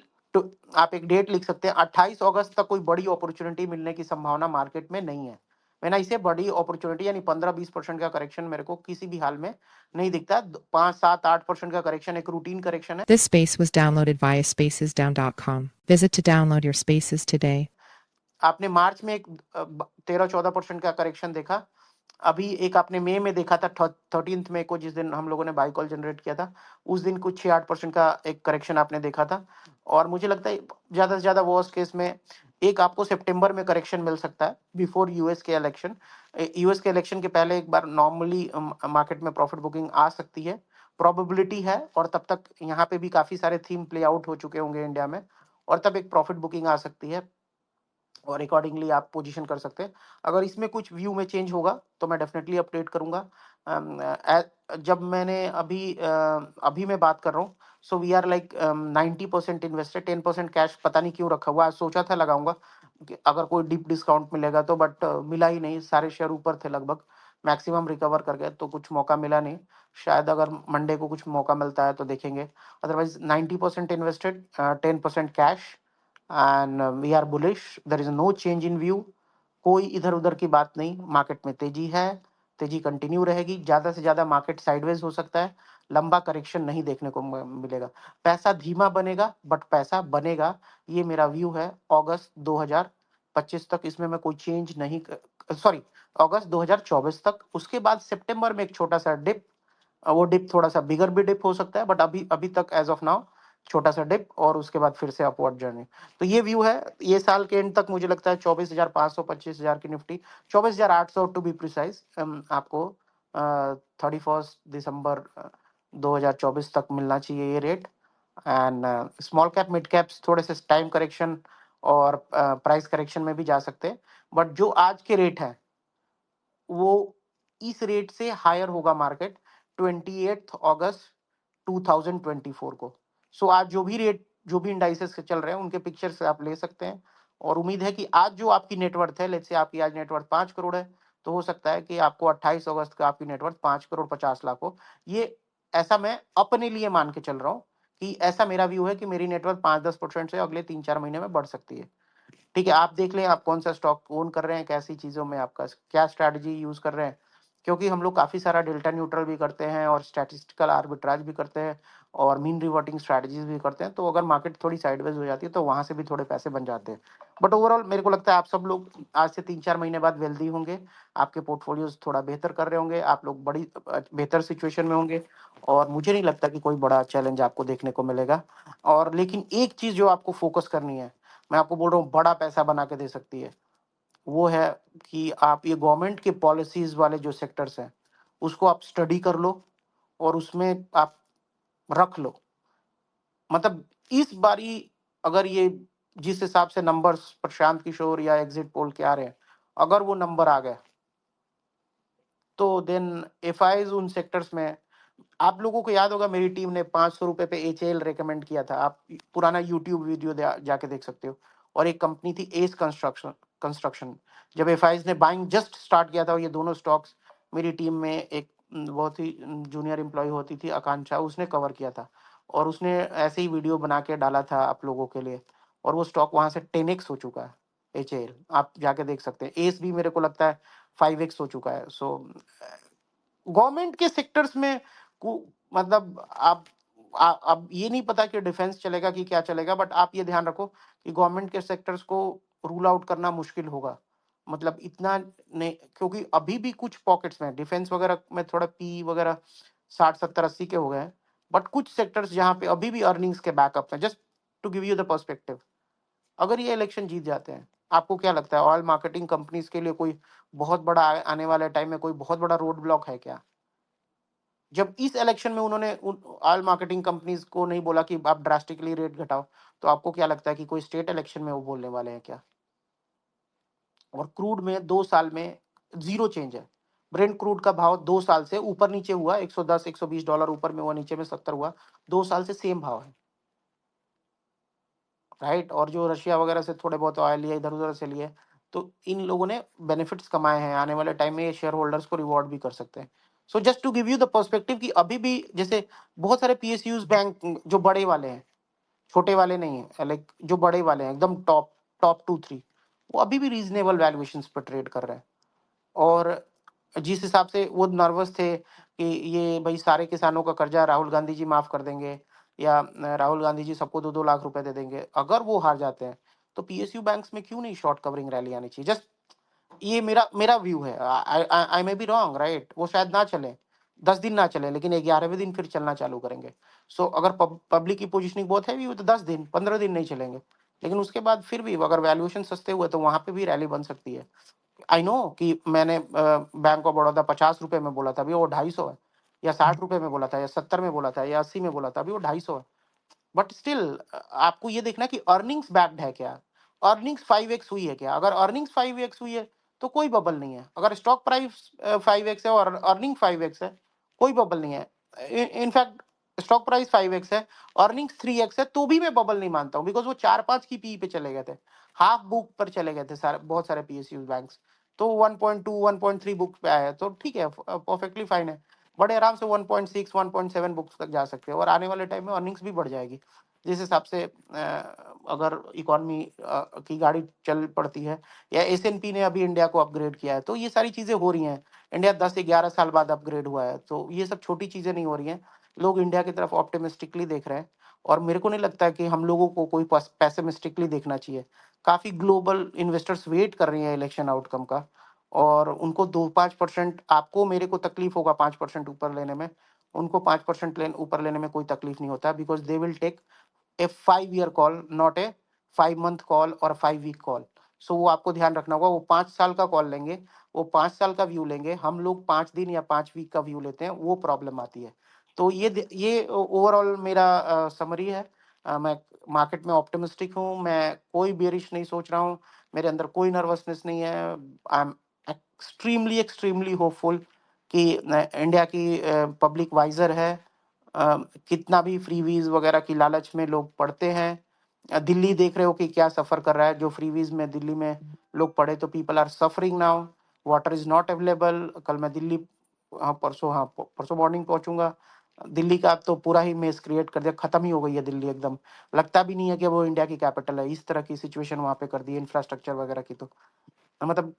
आप एक डेट लिख सकते हैं, 28 अगस्त तक कोई बड़ी अपॉर्चुनिटी मिलने की संभावना मार्केट में नहीं है। मैंने इसे बड़ी अपॉर्चुनिटी यानी 15-20% का करेक्शन मेरे को किसी भी हाल में नहीं दिखता। 5-7-8% का करेक्शन एक रूटीन करेक्शन है। This space was downloaded via spacesdown.com. Visit to download your spaces today. आपने मार्च में एक 13-14% का करेक्शन देखा। अभी एक आपने मई में देखा था, 13 मई को, जिस दिन हम लोगों ने बाई कॉल जनरेट किया था, उस दिन कुछ 6-8% का एक करेक्शन आपने देखा था। और मुझे लगता है ज्यादा से ज्यादा वर्स्ट केस में एक आपको सितंबर में करेक्शन मिल सकता है बिफोर यूएस के इलेक्शन। यूएस के इलेक्शन के पहले एक बार नॉर्मली मार्केट में प्रॉफिट बुकिंग आ सकती है, प्रोबेबिलिटी है। और तब तक यहाँ पे भी काफी सारे थीम प्ले आउट हो चुके होंगे इंडिया में, और तब एक प्रॉफिट बुकिंग आ सकती है, और अकॉर्डिंगली आप पोजीशन कर सकते हैं। अगर इसमें कुछ व्यू में चेंज होगा तो मैं डेफिनेटली अपडेट करूंगा। जब मैंने अभी मैं बात कर रहा हूँ, so we are like 90% invested, 10% cash पता नहीं क्यों रखा हुआ है। सोचा था लगाऊंगा कि अगर कोई डीप डिस्काउंट मिलेगा तो, बट मिला ही नहीं, सारे शेयर ऊपर थे लगभग, मैक्सिमम रिकवर कर गए, तो कुछ मौका मिला नहीं। शायद अगर मंडे को कुछ मौका मिलता है तो देखेंगे। Otherwise 90% invested, 10% cash, and we are bullish, there is no change in view. कोई इधर उधर की बात नहीं, मार्केट में तेजी है, तेजी कंटिन्यू रहेगी, ज़्यादा से ज़्यादा मार्केट साइडवेज हो सकता है, लंबा करेक्शन नहीं देखने को मिलेगा। पैसा धीमा बनेगा बट पैसा बनेगा, ये मेरा व्यू है अगस्त 2025 तक। इसमें मैं कोई चेंज नहीं, सॉरी, अगस्त 2024 तक। उसके बाद सितंबर में एक छोटा सा डिप, वो डिप थोड़ा सा बिगर भी डिप हो सकता है, बट अभी अभी तक एज ऑफ नाउ छोटा सा डिप, और उसके बाद फिर से अपवर्ड जर्नी। तो ये व्यू है, ये साल के एंड तक मुझे लगता है 24,500 25,000 की निफ्टी, 24,800 टू बी प्रिसाइज, आपको 31 दिसंबर 2024 तक मिलना चाहिए ये rate. And small cap mid caps थोड़े से टाइम करेक्शन और प्राइस करेक्शन में भी जा सकते हैं, बट जो आज के रेट है वो इस रेट से हायर होगा मार्केट 28 अगस्त 2024 को। सो आज जो भी रेट, जो भी इंडाइसेस चल रहे हैं उनके पिक्चर्स आप ले सकते हैं, और उम्मीद है कि आज जो आपकी नेटवर्थ है, लेट्स से आपकी आज नेटवर्थ 5 करोड़ है, तो हो सकता है कि आपको 28 अगस्त का आपकी नेटवर्थ 5 करोड़ 50 लाख हो। ये ऐसा मैं अपने लिए मान के चल रहा हूँ कि ऐसा मेरा व्यू है कि मेरी नेटवर्थ 5-10% से अगले 3-4 महीने में बढ़ सकती है। ठीक है, आप देख लें आप कौन सा स्टॉक ओन कर रहे हैं, कैसी चीज़ों में आपका क्या स्ट्रैटेजी यूज़ कर रहे हैं, क्योंकि हम लोग काफ़ी सारा डेल्टा न्यूट्रल भी करते हैं और स्टैटिस्टिकल आर्बिट्राज भी करते हैं और मीन रिवर्टिंग स्ट्रैटेजीज भी करते हैं। तो अगर मार्केट थोड़ी साइडवेज हो जाती है तो वहाँ से भी थोड़े पैसे बन जाते हैं। बट ओवरऑल मेरे को लगता है आप सब लोग आज से 3-4 महीने बाद वेल्दी होंगे, आपके पोर्टफोलियोज थोड़ा बेहतर कर रहे होंगे, आप लोग बड़ी बेहतर सिचुएशन में होंगे, और मुझे नहीं लगता कि कोई बड़ा चैलेंज आपको देखने को मिलेगा। और लेकिन एक चीज़ जो आपको फोकस करनी है, मैं आपको बोल रहा हूँ बड़ा पैसा बना के दे सकती है, वो है कि आप ये गवर्नमेंट के पॉलिसीज वाले जो सेक्टर्स हैं उसको आप स्टडी कर लो और उसमें आप रख लो। मतलब इस बारी अगर ये जिस हिसाब से नंबर्स प्रशांत किशोर या एग्जिट पोल के आ रहे हैं, अगर वो नंबर आ गए तो देन एफआईज उन सेक्टर्स में, आप लोगों को याद होगा मेरी टीम ने 500 रुपए पे एचएल रेकमेंड किया था, आप पुराना यूट्यूब वीडियो जाके देख सकते हो। और एक कंपनी थी एस कंस्ट्रक्शन कंस्ट्रक्शन, जब एफआईज ने बाइंग जस्ट स्टार्ट किया था, ये दोनों स्टॉक्स मेरी टीम में एक बहुत ही जूनियर एम्प्लॉय होती थी आकांक्षा, उसने कवर किया था, और उसने ऐसे ही वीडियो बना के डाला था आप लोगों के लिए, और वो स्टॉक वहां से 10x हो चुका है। एचएल आप जाके देख सकते हैं, एस भी मेरे को लगता है 5x हो चुका है। सो गवर्नमेंट के सेक्टर्स में मतलब अब ये नहीं पता कि डिफेंस चलेगा कि क्या चलेगा, बट आप ये ध्यान रखो कि गवर्नमेंट के सेक्टर्स को रूल आउट करना मुश्किल होगा। मतलब इतना नहीं, क्योंकि अभी भी कुछ पॉकेट्स में डिफेंस वगैरह में थोड़ा पी वगैरह 60 70 80 के हो गए हैं, बट कुछ सेक्टर्स जहाँ पे अभी भी अर्निंग्स के बैकअप हैं। Just to give you the perspective, अगर ये इलेक्शन जीत जाते हैं, आपको क्या लगता है ऑयल मार्केटिंग कंपनीज के लिए कोई बहुत बड़ा आने वाले टाइम में कोई बहुत बड़ा रोड ब्लॉक है क्या? जब इस इलेक्शन में उन्होंने ऑयल मार्केटिंग कंपनीज को नहीं बोला कि आप ड्रास्टिकली रेट घटाओ, तो आपको क्या लगता है कि कोई स्टेट इलेक्शन में वो बोलने वाले हैं क्या? और क्रूड में 2 साल में जीरो चेंज है। ब्रेंट क्रूड का भाव 2 साल से ऊपर नीचे हुआ, 110 $120 ऊपर में हुआ, नीचे में 70 हुआ, 2 साल से सेम भाव है, राइट? और जो रशिया वगैरह से थोड़े बहुत ऑयल लिए, इधर उधर से लिए, तो इन लोगों ने बेनिफिट्स कमाए हैं, आने वाले टाइम में ये शेयर होल्डर्स को रिवॉर्ड भी कर सकते हैं। So just to give you the perspective कि अभी भी जैसे बहुत सारे पीएसयूज बैंक जो बड़े वाले हैं, छोटे वाले नहीं है, लाइक जो बड़े वाले हैं एकदम टॉप टॉप 2-3, वो अभी भी रीजनेबल वैल्यूएशंस पर ट्रेड कर रहे हैं। और जिस हिसाब से वो नर्वस थे कि ये भाई सारे किसानों का कर्जा राहुल गांधी जी माफ कर देंगे, या राहुल गांधी जी सबको 2-2 लाख रुपए दे देंगे, अगर वो हार जाते हैं तो पीएसयू बैंक्स में क्यों नहीं शॉर्ट कवरिंग रैली आनी चाहिए? जस्ट ये मेरा मेरा व्यू है, आई मे बी रॉन्ग, राइट? वो शायद ना चले, 10 दिन ना चले, लेकिन 11वें दिन फिर चलना चालू करेंगे। सो अगर पब्लिक की पोजिशनिंग बहुत है भी तो 10 दिन 15 दिन नहीं चलेंगे, लेकिन उसके बाद फिर भी अगर वैल्यूएशन सस्ते हुए तो वहां पे भी रैली बन सकती है। आई नो कि मैंने बैंक ऑफ बड़ौदा 50 रुपए में बोला था, अभी वो 250 है, या 60 रुपए में बोला था, या 70 में बोला था, या 80 में बोला था, अभी वो 250 है। बट स्टिल आपको ये देखना कि अर्निंग्स बैक्ड है क्या, अर्निंग्स 5x हुई है क्या? अगर अर्निंग्स 5x हुई है तो कोई बबल नहीं है, अगर स्टॉक प्राइस 5x है और अर्निंग 5x है, कोई बबल नहीं है। इनफैक्ट स्टॉक प्राइस 5x है, अर्निंग्स 3x है, तो भी मैं बबल नहीं मानता हूँ, बिकॉज वो 4-5 की पी पे चले गए थे, हाफ बुक पर चले गए थे सारे, बहुत सारे पीएसयू बैंक्स। तो 1.2 1.3 बुक पे आया है, तो ठीक है, परफेक्टली फाइन है। बड़े आराम से 1.6 1.7 बुक्स तक जा सकते हैं, और आने वाले टाइम में अर्निंग्स भी बढ़ जाएगी जिस हिसाब से अगर इकोनॉमी की गाड़ी चल पड़ती है, या एसएनपी ने अभी इंडिया को अपग्रेड किया है, तो ये सारी चीजें हो रही हैं। इंडिया 10-11 साल बाद अपग्रेड हुआ है, तो ये सब छोटी चीज़ें नहीं हो रही हैं। लोग इंडिया की तरफ ऑप्टिमिस्टिकली देख रहे हैं और मेरे को नहीं लगता है कि हम लोगों को कोई पेसिमिस्टिकली देखना चाहिए। काफ़ी ग्लोबल इन्वेस्टर्स वेट कर रही हैं इलेक्शन आउटकम का और उनको 2-5% आपको मेरे को तकलीफ होगा 5% ऊपर लेने में, उनको 5% ऊपर लेने में कोई तकलीफ नहीं होता because they will take a 5 year call, not a 5 month call और 5 वीक कॉल। सो वो आपको ध्यान रखना होगा, वो 5 साल का कॉल लेंगे, वो 5 साल का व्यू लेंगे, हम लोग 5 दिन या 5 वीक का व्यू लेते हैं, वो प्रॉब्लम आती है। तो ये ओवरऑल मेरा समरी है। मैं मार्केट में ऑप्टिमिस्टिक हूँ, मैं कोई बेरिश नहीं सोच रहा हूँ, मेरे अंदर कोई नर्वसनेस नहीं है। I am extremely extremely hopeful कि इंडिया की पब्लिक वाइजर है। अ, कितना भी फ्रीवीज वगैरह की लालच में लोग पड़ते हैं। दिल्ली देख रहे हो कि क्या सफ़र कर रहा है, जो फ्रीवीज में दिल्ली में लोग पड़े, तो people are suffering now. Water is not available. कल मैं दिल्ली, हाँ परसों मॉर्निंग पहुंचूंगा। दिल्ली का अब तो पूरा ही मेस क्रिएट कर दिया, खत्म ही हो गई है दिल्ली एकदम। लगता भी नहीं है कि वो इंडिया की कैपिटल है, इस तरह की सिचुएशन वहाँ पे कर दी है इंफ्रास्ट्रक्चर वगैरह की। तो मतलब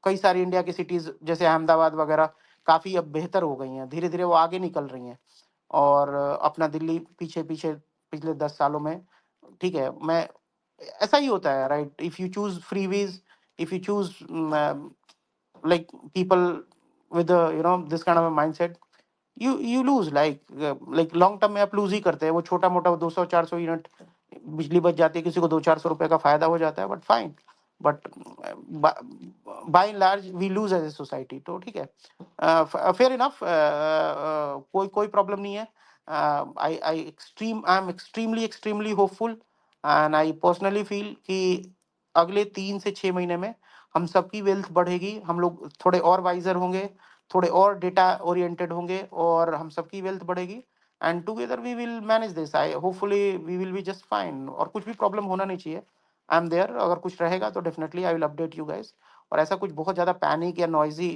कई सारी इंडिया की सिटीज जैसे अहमदाबाद वगैरह काफ़ी अब बेहतर हो गई हैं, धीरे धीरे वो आगे निकल रही हैं। और अपना दिल्ली पीछे पीछे पिछले 10 सालों में, ठीक है। मैं ऐसा ही होता है, right? If you choose freebies, if you choose like people with a this kind of a mindset, you lose, like long term में आप लूज ही करते हैं। वो छोटा मोटा 200-400 यूनिट बिजली बच जाती है, किसी को 200-400 रुपए का फायदा हो जाता है, but fine. But by and large we lose as a society, तो ठीक है। फेयर इनफ, कोई कोई प्रॉब्लम नहीं है। I am extremely extremely hopeful and I personally feel कि अगले 3 से 6 महीने में हम सबकी वेल्थ बढ़ेगी, हम लोग थोड़े और वाइजर होंगे, थोड़े और डेटा ओरिएंटेड होंगे और हम सबकी वेल्थ बढ़ेगी and together we will manage this. I hopefully we will be just fine और कुछ भी प्रॉब्लम होना नहीं चाहिए। आई एम देयर, अगर कुछ रहेगा तो definitely I will update you guys. और ऐसा कुछ बहुत ज़्यादा पैनिक या नॉइजी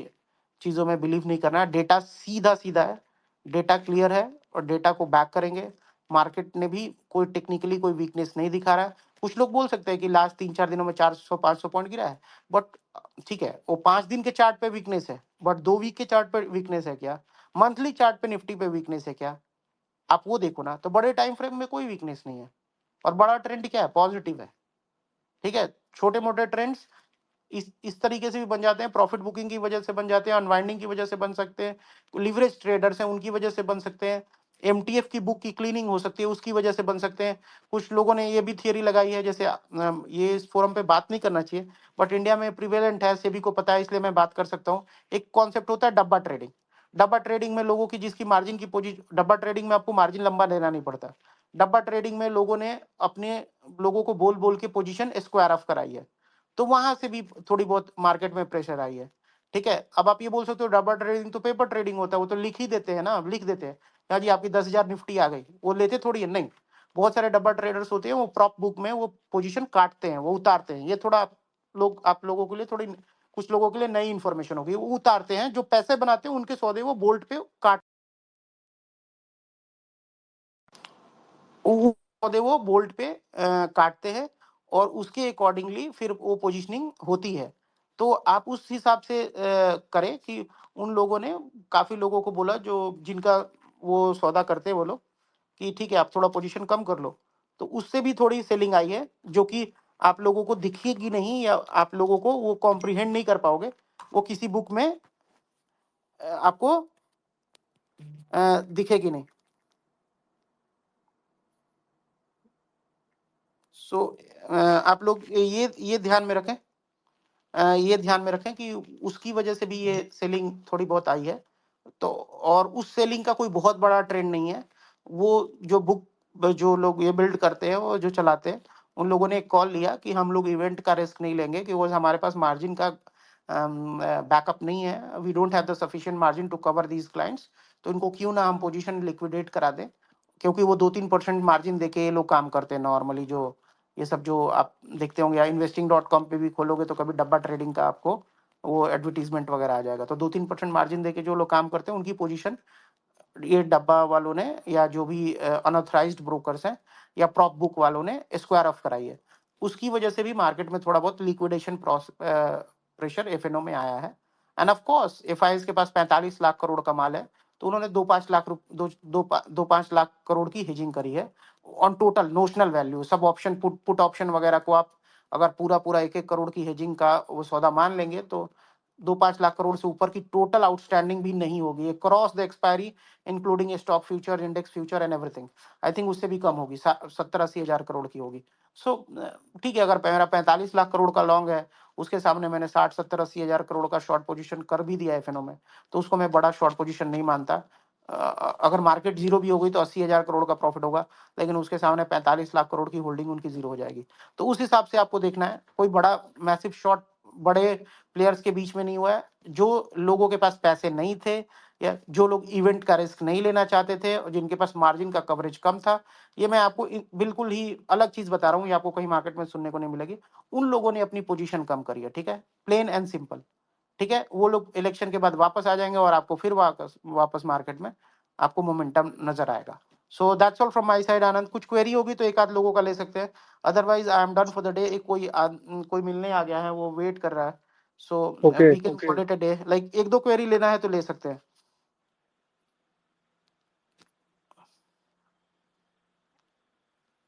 चीज़ों में बिलीव नहीं करना है। डेटा सीधा सीधा है, डेटा क्लियर है और डेटा को बैक करेंगे। मार्केट ने भी कोई टेक्निकली कोई वीकनेस नहीं दिखा रहा है। कुछ लोग बोल सकते हैं कि लास्ट 3-4 दिनों में 400-500 पॉइंट गिरा है, बट ठीक है, वो 5 दिन के चार्ट पे वीकनेस है, बट 2 वीक के चार्ट पे वीकनेस है क्या? मंथली चार्ट पे निफ्टी पे वीकनेस है क्या? आप वो देखो ना, तो बड़े टाइम फ्रेम में कोई वीकनेस नहीं है और बड़ा ट्रेंड क्या है? पॉजिटिव है। ठीक है, छोटे मोटे ट्रेंड्स इस तरीके से भी बन जाते हैं, प्रॉफिट बुकिंग की वजह से बन जाते हैं, अनवाइंडिंग की वजह से बन सकते हैं, लिवरेज ट्रेडर्स हैं उनकी वजह से बन सकते हैं, एमटीएफ की बुक की क्लीनिंग हो सकती है उसकी वजह से बन सकते हैं। कुछ लोगों ने ये भी थियरी लगाई है, जैसे ये इस फोरम पे बात नहीं करना चाहिए, बट इंडिया में प्रिवेलेंट है, सेबी को पता है, इसलिए मैं बात कर सकता हूँ। एक कॉन्सेप्ट होता है डब्बा ट्रेडिंग। डब्बा ट्रेडिंग में लोगों की जिसकी मार्जिन की पोजीशन, डब्बा ट्रेडिंग में आपको मार्जिन लंबा लेना नहीं पड़ता। डब्बा ट्रेडिंग में लोगों ने अपने लोगों को बोल बोल के पोजीशन स्क्वायर ऑफ कराई है, तो वहां से भी थोड़ी बहुत मार्केट में प्रेशर आई है। ठीक है, अब आप ये बोल सकते हो डबल ट्रेडिंग तो पेपर ट्रेडिंग होता है, वो तो लिख ही देते हैं ना, लिख देते हैं या जी आपकी 10,000 निफ्टी आ गई, वो लेते थोड़ी है नहीं। बहुत सारे डबल ट्रेडर्स होते हैं, वो प्रॉप बुक में वो पोजीशन काटते हैं, वो उतारते हैं। ये थोड़ा आप लोगों के लिए थोड़ी, कुछ लोगों के लिए नई इन्फॉर्मेशन होगी। वो उतारते हैं, जो पैसे बनाते हैं उनके सौदे वो बोल्ट पे काट, वो पौधे वो बोल्ट पे काटते हैं और उसके अकॉर्डिंगली फिर वो पोजीशनिंग होती है। तो आप उस हिसाब से करें कि उन लोगों ने, काफ़ी लोगों को बोला जो जिनका वो सौदा करते हैं वो लोग, कि ठीक है आप थोड़ा पोजीशन कम कर लो। तो उससे भी थोड़ी सेलिंग आई है, जो कि आप लोगों को दिखेगी नहीं या आप लोगों को वो कॉम्प्रिहेंड नहीं कर पाओगे, वो किसी बुक में आपको दिखेगी नहीं। सो आप लोग ये ध्यान में रखें, ये ध्यान में रखें कि उसकी वजह से भी ये सेलिंग थोड़ी बहुत आई है। तो और उस सेलिंग का कोई बहुत बड़ा ट्रेंड नहीं है। वो जो बुक जो लोग ये बिल्ड करते हैं, वो जो चलाते हैं, उन लोगों ने एक कॉल लिया कि हम लोग इवेंट का रिस्क नहीं लेंगे, कि वो हमारे पास मार्जिन का बैकअप नहीं है, we don't have the sufficient margin to cover these clients. तो इनको क्यों ना हम पोजीशन लिक्विडेट करा दें, क्योंकि वो 2-3% मार्जिन देके ये लोग काम करते हैं नॉर्मली। जो ये सब जो आप देखते होंगे या investing.com पे भी खोलोगे तो कभी डब्बा ट्रेडिंग का आपको वो एडवर्टीजमेंट वगैरह आ जाएगा। तो 2-3% मार्जिन देके जो लोग काम करते हैं उनकी पोजीशन ये डब्बा वालों ने या जो भी अनऑथराइज्ड ब्रोकर्स हैं या प्रॉप बुक वालों ने स्क्वायर ऑफ कराई है। उसकी वजह से भी मार्केट में थोड़ा बहुत लिक्विडेशन प्रेशर एफएनओ में आया है। एंड ऑफ कोर्स एफआईज के पास 45 लाख करोड़ का माल है, तो उन्होंने 2-5 लाख दो पाँच लाख करोड़ की हेजिंग करी है ऑन टोटल नोशनल वैल्यू। सब ऑप्शन पुट ऑप्शन वगैरह को आप अगर पूरा पूरा 1-1 करोड़ की हेजिंग का वो सौदा मान लेंगे तो 2-5 लाख करोड़ से ऊपर की टोटल आउटस्टैंडिंग भी नहीं होगी cross the expiry, including stock future, index future and everything. I think उससे भी कम होगी, 70-80 हज़ार करोड़ की होगी। सो ठीक है, अगर मेरा 45 लाख करोड़ का लॉन्ग है, उसके सामने मैंने 60-70-80 हज़ार करोड़ का शॉर्ट पोजीशन कर भी दिया एफएनओ में, तो उसको मैं बड़ा शॉर्ट पोजीशन नहीं मानता। अगर मार्केट जीरो भी हो गई तो 80 हज़ार करोड़ का प्रॉफिट होगा, लेकिन उसके सामने 45 लाख करोड़ की होल्डिंग उनकी जीरो हो जाएगी। तो उस हिसाब से आपको देखना है, कोई बड़ा मैसिव शॉर्ट बड़े प्लेयर्स के बीच में नहीं हुआ है। जो लोगों के पास पैसे नहीं थे या जो लोग इवेंट का रिस्क नहीं लेना चाहते थे और जिनके पास मार्जिन का कवरेज कम था, ये मैं आपको बिल्कुल ही अलग चीज बता रहा हूँ, ये आपको कहीं मार्केट में सुनने को नहीं मिलेगी। उन लोगों ने अपनी पोजीशन कम करी है, ठीक है, प्लेन एंड सिंपल। ठीक है, वो लोग इलेक्शन के बाद वापस आ जाएंगे और आपको फिर वापस वापस मार्केट में आपको मोमेंटम नजर आएगा। So that's all from my side. Anand, कुछ क्वेरी होगी तो एक आध लोगों का ले सकते हैं, otherwise I am done for the day. एक कोई मिलने आ गया है, वो वेट कर रहा है। So Okay. We can call it a day. Like एक दो क्वेरी लेना है तो ले सकते हैं।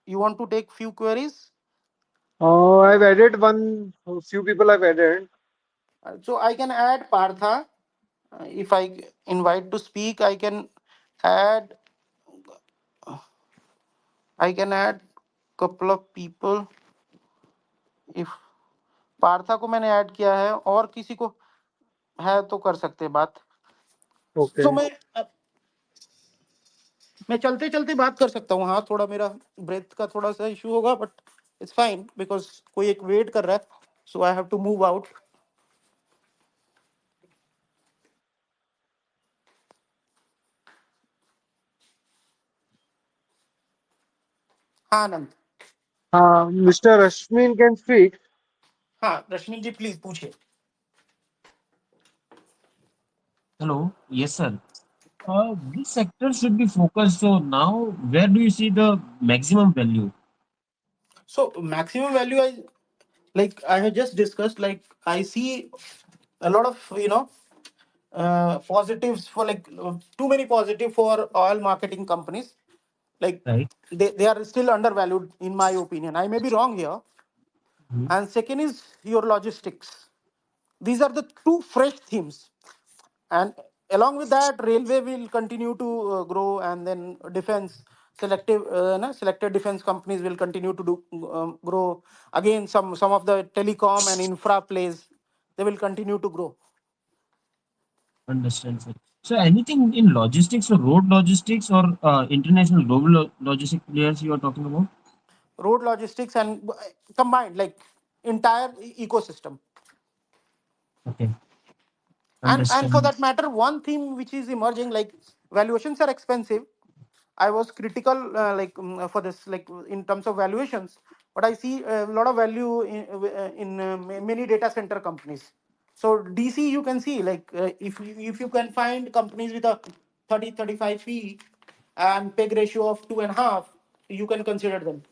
You want to take few queries? I've added one. Few people I've added. So I can add Partha. If I invite to speak, add I can add couple of people. If Partha को मैंने add किया है और किसी को है तो कर सकते हैं बात। तो Okay. मैं चलते चलते बात कर सकता हूँ। हाँ, थोड़ा मेरा ब्रेथ का थोड़ा सा इशू होगा, बट इट्स फाइन बिकॉज कोई एक वेट कर रहा है, so I have to move out. हाँ Anand. Mr. Ashwin can speak. हाँ रश्मि जी, प्लीज पूछिए। Hello. Yes, sir. Which sector should be focused? So now, where do you see the maximum value? So maximum value, like I have just discussed, like I see a lot of positives for like too many positive for all marketing companies. Like Right. they are still undervalued in my opinion. I may be wrong here. Mhm. And second is your logistics. These are the two fresh themes. And along with that, railway will continue to grow, and then defense selected defense companies will continue to do grow. Again, some of the telecom and infra plays, they will continue to grow. Understand, sir. So anything in logistics or road logistics or international global logistic players you are talking about? Road logistics and combined, like entire ecosystem. Okay. And for Understand. that matter, one theme which is emerging, like valuations are expensive. I was critical for this, like in terms of valuations, but I see a lot of value in many data center companies. So DC, you can see, like if you can find companies with a 30-35 P and peg ratio of 2.5, you can consider them.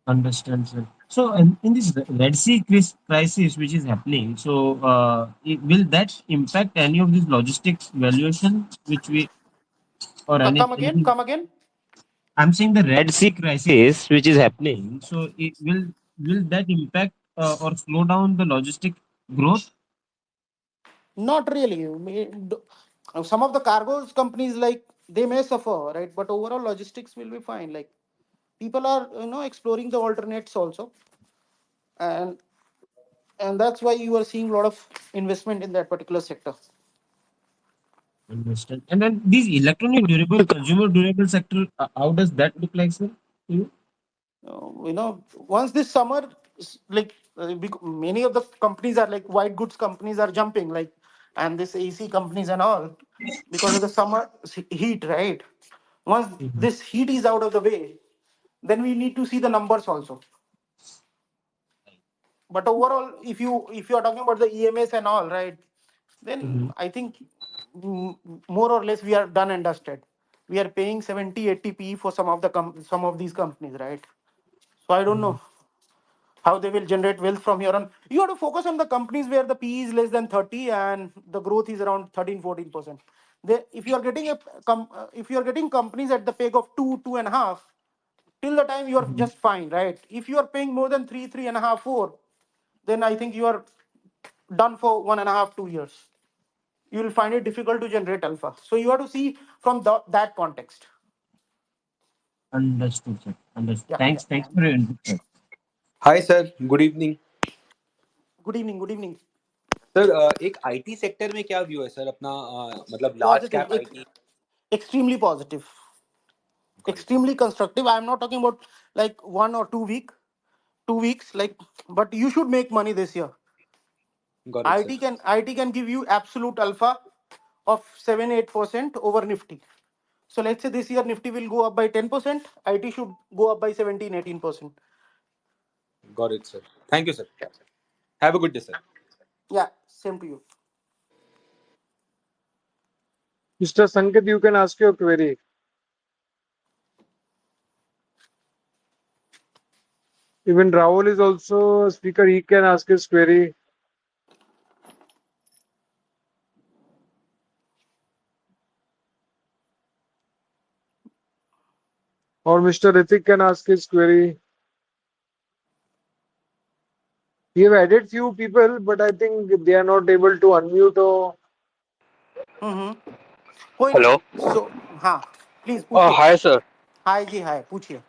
Understand, sir. So in this Red Sea crisis which is happening, so will that impact any of these logistics valuation which we or Come again, anything? come again. I'm saying the Red Sea crisis which is happening. So it will that impact or slow down the logistic growth? Not really. Some of the cargoes companies, like they may suffer, right? But overall logistics will be fine. Like people are exploring the alternates also, and that's why you are seeing a lot of investment in that particular sector. Understand. And then these electronic durable, consumer durable sector, how does that look like, sir? To you? Once this summer, like many of the companies are like white goods companies are jumping, like, and this AC companies and all, because of the summer heat, right? Once Mhm. this heat is out of the way, then we need to see the numbers also. But overall, if you are talking about the EMS and all, right, then Mhm. I think more or less we are done and dusted. We are paying 70-80 P for some of these companies, right? So I don't know. how they will generate wealth from here on. You have to focus on the companies where the PE is less than 30 and the growth is around 13-14%. If you are getting if you are getting companies at the peg of 2-2.5, till the time you are Mhm. just fine, right? If you are paying more than 3-3.5, 4, then I think you are done for 1.5, 2 years. You will find it difficult to generate alpha. So you have to see from that context. Understood, sir. Understood. Yeah, yeah. Thanks for your input, sir. Hi sir, good evening. Good evening. Good evening. Sir एक IT sector में क्या view है sir अपना, मतलब large Positive. Cap IT? Extremely positive. Extremely constructive. I'm not talking about like 2 weeks, like, but you should make money this year. Got it sir. IT can give you absolute alpha of 7-8% over Nifty. So let's say this year Nifty will go up by 10%. IT should go up by 17-18%. Got it sir, thank you sir, have a good day sir. Yeah, same to you. Mr. Sanket, you can ask your query. Even Rahul is also a speaker. He can ask his query. Or Mr. Ritik can ask his query. We have added few people, but I think they are not able to unmute or कोई नहीं. Hello So हाँ, please पूछिए. Hi sir Hi जी, hi, पूछिए.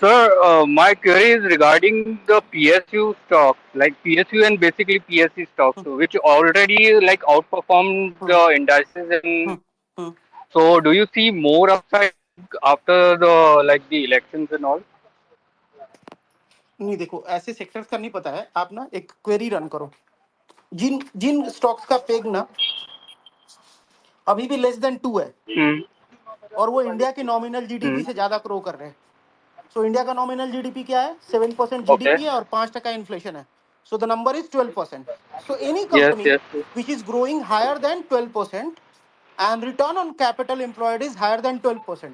Sir my query is regarding the PSU stock like PSU and basically PSC stocks which already like outperformed hmm, the indices hmm, and hmm. so do you see more upside after the like the elections and all? नहीं, देखो, ऐसे sectors का नहीं पता है. आप ना एक क्वेरी रन करो. जिन जिन स्टॉक्स का पेग ना अभी भी लेस देन 2 है Hmm. और वो इंडिया के नॉमिनल जीडीपी Hmm. से ज्यादा ग्रो कर रहे हैं. सो इंडिया का नॉमिनल जीडीपी क्या है? 7% Okay. जीडीपी है और 5% इन्फ्लेशन है. So the number is 12%. So any Yes, company yes. Which is growing higher than 12% and return on capital employed is higher than 12%.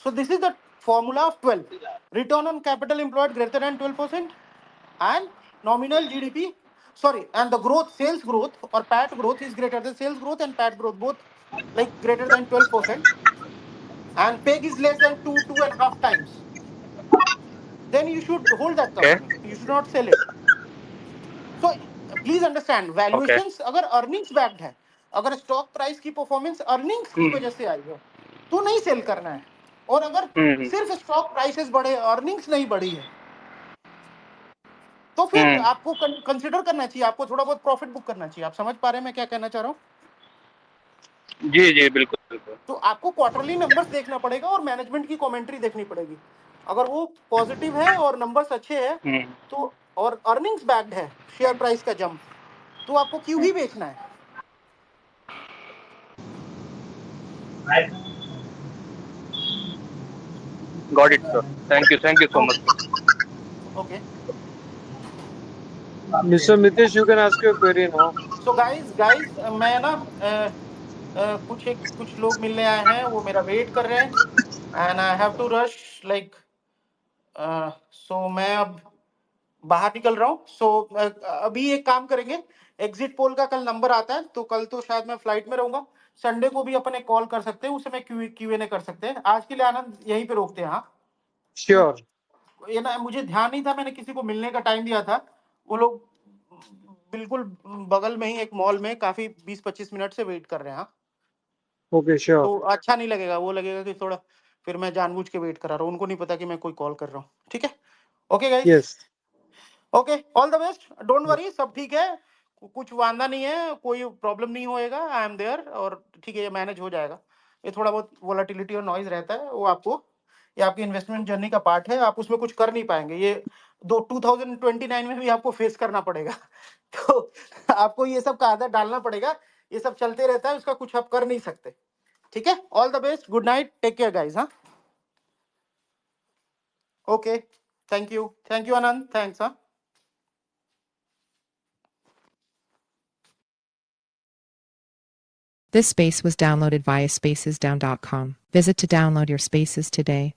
So this is the formula of 12. Return on capital employed greater than 12% and nominal GDP, sorry, and the growth, sales growth or PAT growth is greater than sales growth and PAT growth, both like greater than 12%, and PEG is less than 2.5 times. Then you should hold that Okay. company. You should not sell it. So please understand, Okay. valuations अगर earnings backed है, अगर stock price की performance earnings की Hmm. वजह से आई है, तो नहीं सेल करना है. और अगर Hmm. सिर्फ स्टॉक प्राइसेस बढ़े, अर्निंग्स नहीं बढ़ी है, तो फिर Hmm. आपको कंसिडर करना चाहिए. आपको थोड़ा बहुत प्रॉफिट बुक करना चाहिए. आप समझ पा रहे हैं मैं क्या कहना चाह रहा हूँ? जी जी बिल्कुल बिल्कुल. तो आपको क्वार्टरली नंबर्स देखना पड़ेगा और मैनेजमेंट की कमेंट्री देखनी पड़ेगी. अगर वो पॉजिटिव है और नंबर्स अच्छे हैं, Hmm. तो और अर्निंग्स बैक्ड है, शेयर प्राइस का जंप, तो आपको क्यों ही बेचना है. Got it, sir. Thank you so much, sir. Okay. Mr. Mitesh, you can ask your query now. So guys मैं ना कुछ लोग मिलने आए हैं, वो मेरा वेट कर रहे हैं and I have to rush like. सो मैं अब बाहर निकल रहा हूँ. सो अभी एक काम करेंगे, एग्जिट पोल का कल नंबर आता है, तो कल तो शायद मैं फ्लाइट में रहूंगा. संडे को भी अपन एक कॉल कर सकते हैं, उस समय Q&A कर सकते हैं. आज के लिए आनंद यहीं पे रोकते हैं. हाँ, Sure. ये ना मुझे ध्यान नहीं था, मैंने किसी को मिलने का टाइम दिया था. वो लोग बिल्कुल बगल में ही एक मॉल में काफी 20-25 मिनट से वेट कर रहे हैं. हाँ, Okay, sure. तो अच्छा नहीं लगेगा, वो लगेगा कि थोड़ा फिर मैं जानबूझ के वेट कर रहा हूँ. उनको नहीं पता कि मैं कोई कॉल कर रहा हूँ. ठीक है. Okay guys. Yes. Okay, all the best. Don't worry, सब ठीक है. कुछ वांदा नहीं है, कोई प्रॉब्लम नहीं होएगा. I am there. और ठीक है, ये मैनेज हो जाएगा. ये थोड़ा बहुत वोलेटिलिटी और नॉइज रहता है, वो आपको, ये आपकी इन्वेस्टमेंट जर्नी का पार्ट है. आप उसमें कुछ कर नहीं पाएंगे. ये 2029 में भी आपको फेस करना पड़ेगा. तो आपको ये सब का आदत डालना पड़ेगा. ये सब चलते रहता है, उसका कुछ आप कर नहीं सकते. ठीक है. All the best. Good night. Take care guys. हाँ, okay. Thank you Anand. Thanks. हाँ. This space was downloaded via spacesdown.com. Visit to download your spaces today.